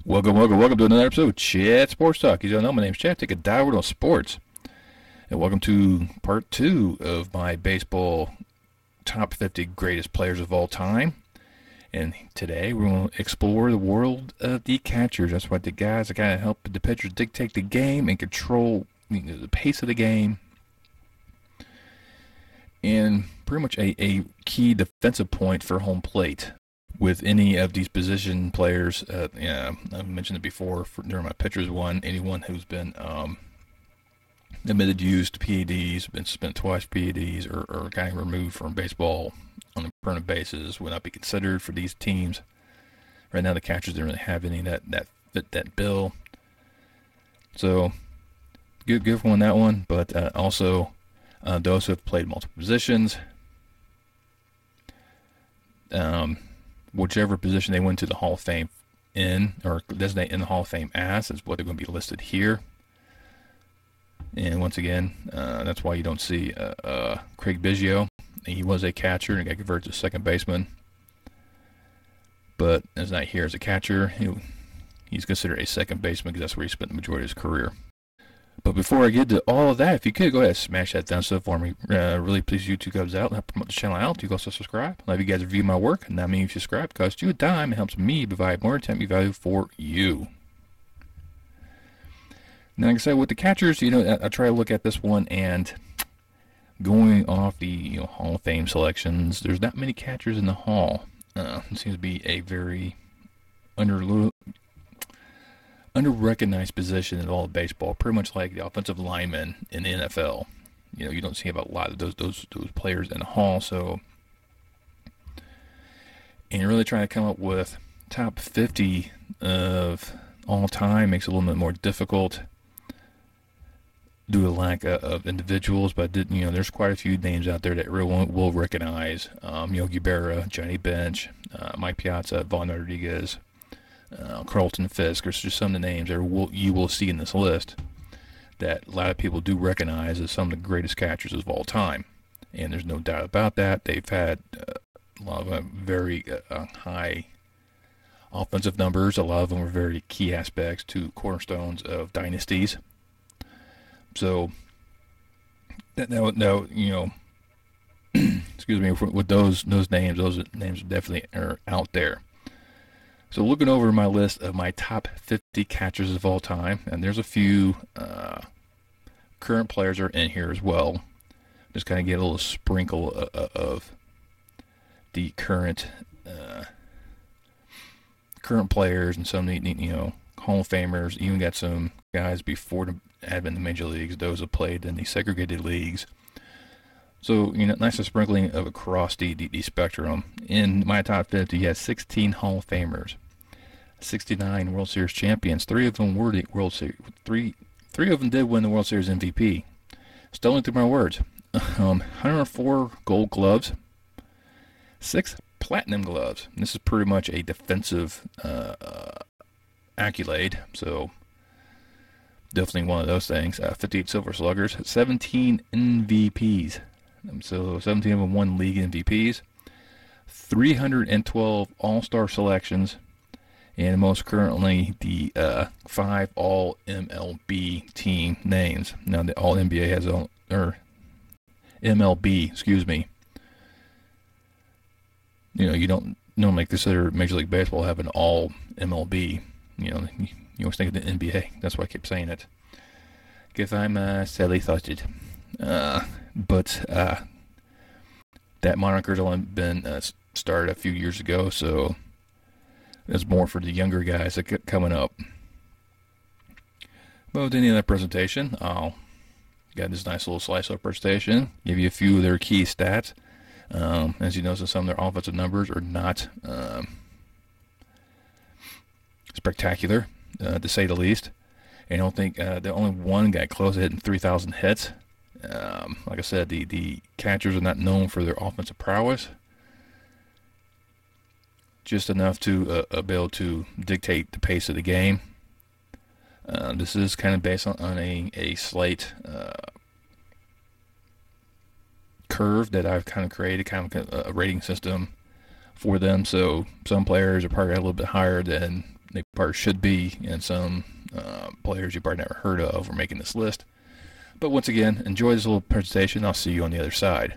Welcome to another episode of Chat Sports Talk. You don't know, my name's Chad. Take a dive on sports. And welcome to part 2 of my baseball top 50 greatest players of all time. And today we're going to explore the world of the catchers. That's what the guys that kind of help the pitchers dictate the game and control the pace of the game. And pretty much a key defensive point for home plate. With any of these position players, I've mentioned it before during my pitchers one, anyone who's been admitted used PEDs, been spent twice PEDs, or kind of removed from baseball on a permanent basis would not be considered for these teams. Right now, the catchers don't really have any that fit that bill. So, good one that one, but also those who have played multiple positions. Whichever position they went to the Hall of Fame in, or designate in the Hall of Fame as, is what they're going to be listed here. And once again, that's why you don't see Craig Bizio. He was a catcher and got converted to second baseman, but is not here as a catcher. He's considered a second baseman because that's where he spent the majority of his career. But before I get to all of that, if you could go ahead and smash that thumbs up for me, really please you two guys out and help promote the channel out. You can also subscribe. Love you guys review my work, and that means you subscribe. It costs you a dime. It helps me provide more time value for you. Now, like I said, with the catchers, I try to look at this one and going off the Hall of Fame selections. There's not many catchers in the Hall. It seems to be a very under-recognized position in all of baseball, pretty much like the offensive lineman in the NFL. You don't see about a lot of those players in the Hall. So, and you're really trying to come up with top 50 of all time makes it a little bit more difficult due to lack of individuals. But there's quite a few names out there that everyone will recognize: Yogi Berra, Johnny Bench, Mike Piazza, Vaughn Rodriguez, Carlton Fisk. There's just some of the names that you will see in this list that a lot of people do recognize as some of the greatest catchers of all time. And there's no doubt about that. They've had a lot of very high offensive numbers. A lot of them were very key aspects to cornerstones of dynasties. So, excuse me, with those names definitely are out there. So looking over my list of my top 50 catchers of all time, and there's a few current players are in here as well. Just kind of get a little sprinkle of the current players and some Hall of Famers. Even got some guys before the advent of the major leagues, those who played in the segregated leagues. So, nice sprinkling of across the spectrum. In my top 50, you have 16 Hall of Famers, 69 World Series champions. 3 of them were the World Series. Three of them did win the World Series MVP. Stumbling through my words. 104 Gold Gloves, 6 Platinum Gloves. And this is pretty much a defensive accolade. So, definitely one of those things. 58 Silver Sluggers, 17 MVPs. So 17 of them won league MVPs, 312 All-Star selections, and most currently the 5 All-MLB team names. Now the All-NBA has MLB, excuse me. You don't normally consider Major League Baseball have an All-MLB. You always think of the NBA. That's why I keep saying it. Guess I'm silly-thoughted. But that moniker's only been started a few years ago, so it's more for the younger guys that coming up. But with any of that presentation, I'll got this nice little slice of presentation, give you a few of their key stats. As you notice, some of their offensive numbers are not spectacular, to say the least. And I don't think the only one guy close to hitting 3,000 hits. Like I said, the catchers are not known for their offensive prowess. Just enough to be able to dictate the pace of the game. This is kind of based on a slight curve that I've kind of created, kind of a rating system for them. So some players are probably a little bit higher than they probably should be, and some players you probably never heard of are making this list. But once again, enjoy this little presentation. I'll see you on the other side.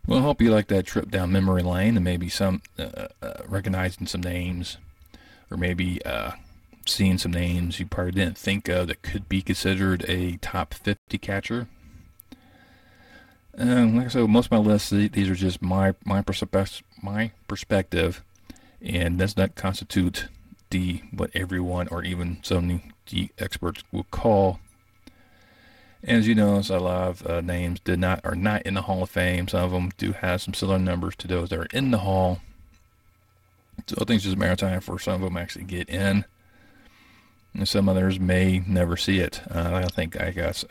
Well, I hope you like that trip down memory lane and maybe some recognizing some names, or maybe seeing some names you probably didn't think of that could be considered a top 50 catcher. Like I said, most of my lists, these are just my perspective, and does not constitute what everyone or even some the experts will call. As you know, so a lot of names are not in the Hall of Fame. Some of them do have some similar numbers to those that are in the Hall. So I think it's just a matter of time for some of them actually get in, and some others may never see it. I guess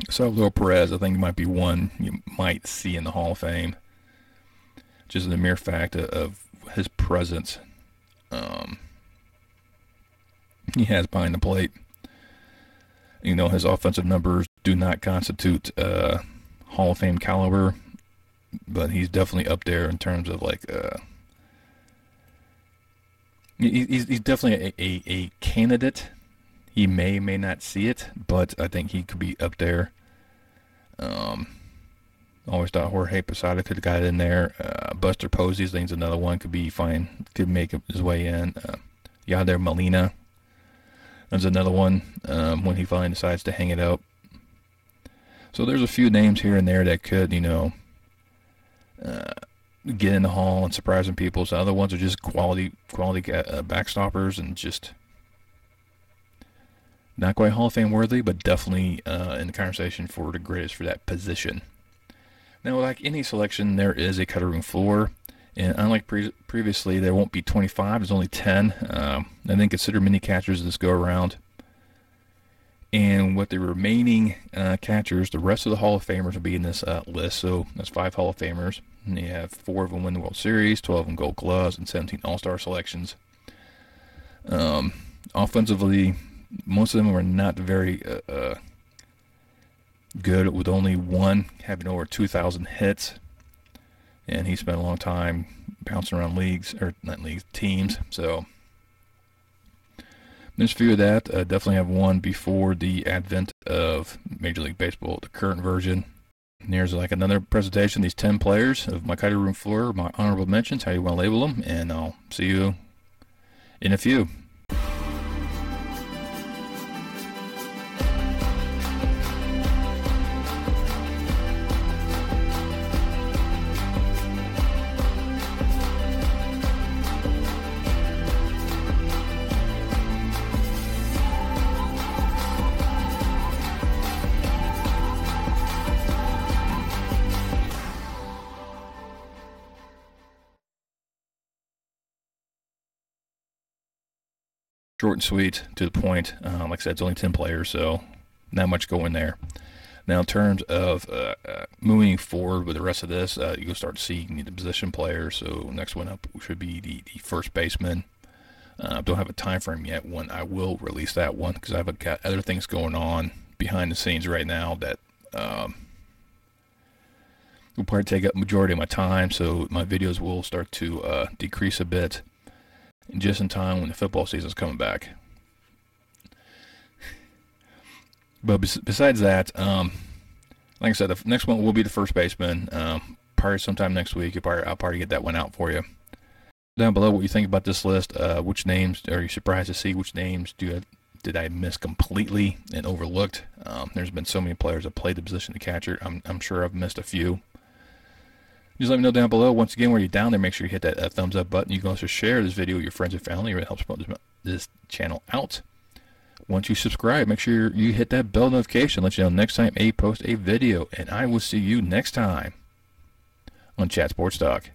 Salvador Perez, I think, might be one you might see in the Hall of Fame, just the mere fact of his presence he has behind the plate. You know, his offensive numbers do not constitute Hall of Fame caliber, but he's definitely up there in terms of like he's definitely a candidate. He may not see it, but I think he could be up there. Always thought Jorge Posada could have got it in there. Buster Posey, I think, is another one, could be fine, could make his way in. Yadier Molina, there's another one when he finally decides to hang it up. So there's a few names here and there that could, get in the Hall and surprising people. So other ones are just quality backstoppers and just not quite Hall of Fame worthy, but definitely in the conversation for the greatest for that position. Now, like any selection, there is a cutting room floor. And unlike previously, there won't be 25. There's only 10. And then consider mini catchers this go around. And with the remaining catchers, the rest of the Hall of Famers will be in this list. So that's 5 Hall of Famers. And you have 4 of them win the World Series, 12 of them Gold Gloves, and 17 All-Star selections. Offensively, most of them are not very good, with only one having over 2,000 hits. And he spent a long time bouncing around leagues, or not leagues, teams. So there's a few of that. Definitely have one before the advent of Major League Baseball, the current version. And here's like another presentation, these 10 players of my cutting room floor, my honorable mentions, how you want to label them, and I'll see you in a few. Short and sweet, to the point. Like I said, it's only 10 players, so not much going there. Now, in terms of moving forward with the rest of this, you'll start seeing the position players. So next one up should be the first baseman. Don't have a time frame yet when I will release that one, because I've got other things going on behind the scenes right now that will probably take up majority of my time. So my videos will start to decrease a bit, just in time when the football season is coming back. But besides that, like I said, the next one will be the first baseman. Probably sometime next week. I'll probably get that one out for you. Down below, what you think about this list? Which names are you surprised to see? Which names did I miss completely and overlooked? There's been so many players that played the position of catcher. I'm sure I've missed a few. Just let me know down below. Once again, when you're down there, make sure you hit that thumbs up button. You can also share this video with your friends and family. It really helps promote this channel out. Once you subscribe, make sure you hit that bell notification. Let you know next time I post a video. And I will see you next time on Chat Sports Talk.